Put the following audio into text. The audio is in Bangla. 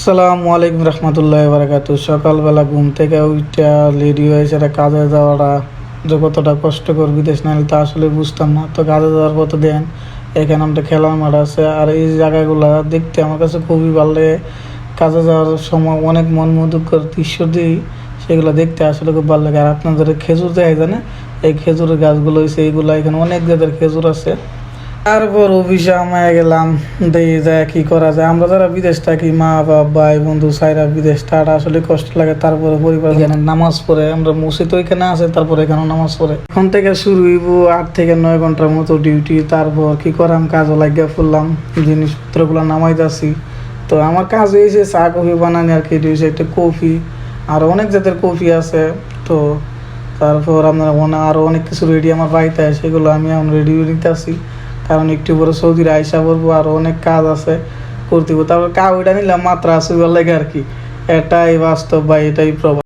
আসসালামু আলাইকুম রহমতুল্লাহ বারাকাতু। সকালবেলা ঘুম থেকে ওইটা রেডি হয়েছে কাজে যাওয়াটা যে কতটা কষ্টকর, বিদেশ না হলে তা আসলে বুঝতাম না। তো কাজে যাওয়ার পর তো দেন এখানে একটা খেলার মাঠ আছে, আর এই জায়গাগুলো দেখতে আমার কাছে খুবই ভালো লাগে। কাজে যাওয়ার সময় অনেক মন মুগ্ধকর দৃশ্য দিই, সেগুলো দেখতে আসলে খুব ভালো লাগে। আর আপনাদের খেজুর দেয় জানে, এই খেজুরের গাছগুলো হয়েছে এইগুলো, এখানে অনেক জাতের খেজুর আছে। তারপর অফিসে আমি গেলাম, দিয়ে যায় কি করা যায়। আমরা যারা বিদেশ থাকি, মা বাবা ভাই বন্ধু সাইরা বিদেশ, তারা আসলে কষ্ট লাগে। তারপরে পরিবার এখানে নামাজ পড়ে, আমরা মসজিদ ওইখানে আছে, তারপরে এখানে নামাজ পড়ে। এখন থেকে শুরু হইব 8 থেকে 9 ঘন্টার মতো ডিউটি। তারপর কি করাম, কাজও লাগিয়ে ফুললাম, জিনিসপত্রগুলো নামাই যাচ্ছি। তো আমার কাজ হয়েছে চা কফি বানানি, আর কি হয়েছে একটা কফি, আর অনেক জাতের কফি আছে। তো তারপর আপনার আরও অনেক কিছু রেডি আমার বাড়িতে আছে, সেগুলো আমি এখন রেডি নিতে আসি, কারণ একটু পরে সৌদির আইসা পড়বো, আরও অনেক কাজ আছে করতে হবে। তারপর ওইটা নিলাম মাত্র আসবে লাগে আর কি। এটাই বাস্তব বা এটাই প্রভাব।